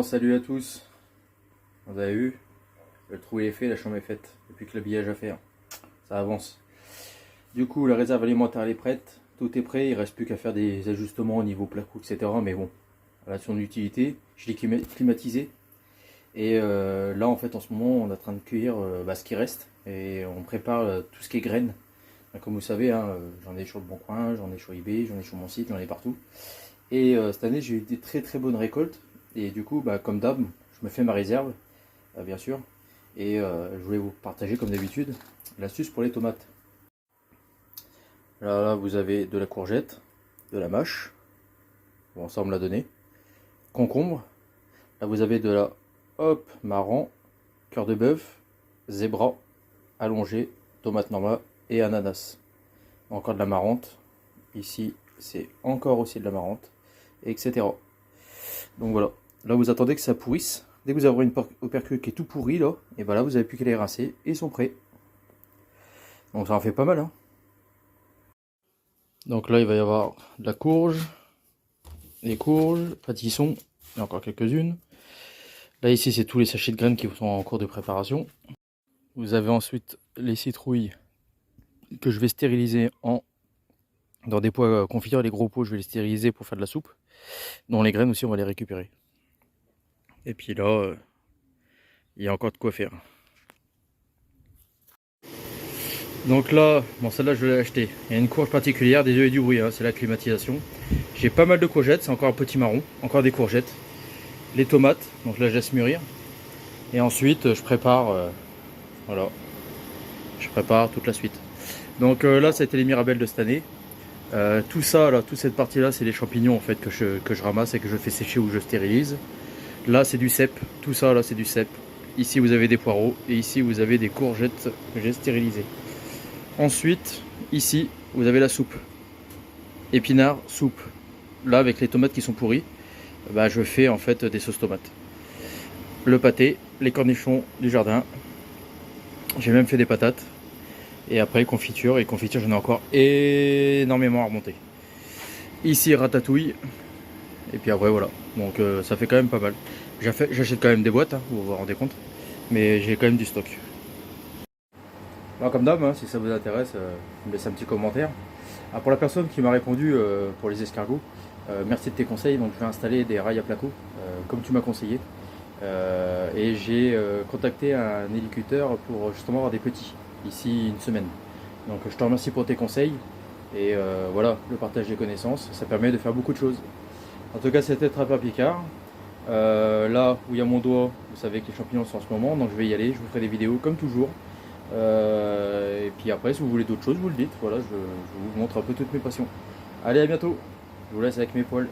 Salut à tous. Vous avez vu, le trou est fait, la chambre est faite. Et puis que l'habillage à faire. Ça avance. Du coup, la réserve alimentaire elle est prête. Tout est prêt. Il reste plus qu'à faire des ajustements au niveau placo, etc. Mais bon, elle a son utilité. Je l'ai climatisé. Et là, en fait, en ce moment, on est en train de cueillir ce qui reste. Et on prépare tout ce qui est graines. Comme vous savez, hein, j'en ai sur le Bon Coin, j'en ai sur eBay, j'en ai sur mon site, j'en ai partout. Et cette année, j'ai eu des très bonnes récoltes. Et du coup, comme d'hab, je me fais ma réserve, bien sûr. Et je voulais vous partager, comme d'habitude, l'astuce pour les tomates. Là, vous avez de la courgette, de la mâche. Bon, ça, on me l'a donné. Concombre. Là, vous avez de la marron, cœur de bœuf, zébra, allongé, tomate normale et ananas. Encore de la marrante. Ici, c'est encore aussi de la marrante, etc. Donc voilà. Là, vous attendez que ça pourrisse. Dès que vous avez une opercule qui est tout pourri, là, et ben là, vous n'avez plus qu'à les rincer et ils sont prêts. Donc ça en fait pas mal, hein. Donc là, il va y avoir de la courge, des courges, pâtissons, et encore quelques-unes. Là, ici, c'est tous les sachets de graines qui sont en cours de préparation. Vous avez ensuite les citrouilles que je vais stériliser dans des pots confitures. Les gros pots, je vais les stériliser pour faire de la soupe. Dans les graines aussi, on va les récupérer. Et puis là, il y a encore de quoi faire. Donc là, bon, celle-là je l'ai achetée. Il y a une courge particulière, des œufs et du bruit, hein, c'est la climatisation. J'ai pas mal de courgettes, c'est encore un petit marron, encore des courgettes. Les tomates, donc là je laisse mûrir. Et ensuite je prépare, voilà, je prépare toute la suite. Donc là ça a été les mirabelles de cette année. Tout ça, là, toute cette partie-là, c'est les champignons en fait que je ramasse et que je fais sécher ou je stérilise. Là c'est du cèpe, tout ça là c'est du cèpe. Ici vous avez des poireaux et ici vous avez des courgettes que j'ai stérilisées. Ensuite, ici, vous avez la soupe. Épinards, soupe. Là, avec les tomates qui sont pourries, je fais en fait des sauces tomates. Le pâté, les cornichons du jardin. J'ai même fait des patates. Et après, confiture. Et confiture, j'en ai encore énormément à remonter. Ici, ratatouille. Et puis après, voilà. Donc, ça fait quand même pas mal. J'achète quand même des boîtes, hein, vous vous rendez compte. Mais j'ai quand même du stock. Alors, comme d'hab, hein, si ça vous intéresse, me laissez un petit commentaire. Alors, pour la personne qui m'a répondu pour les escargots, merci de tes conseils. Donc je vais installer des rails à placo, comme tu m'as conseillé. Et j'ai contacté un élicuteur pour justement avoir des petits, ici une semaine. Donc je te remercie pour tes conseils. Et voilà, le partage des connaissances, ça permet de faire beaucoup de choses. En tout cas, c'était Trappeur Picard. Là où il y a mon doigt, vous savez que les champignons sont en ce moment, donc je vais y aller, je vous ferai des vidéos comme toujours. Et puis après, si vous voulez d'autres choses, vous le dites. Voilà, je vous montre un peu toutes mes passions. Allez, à bientôt. Je vous laisse avec mes poils.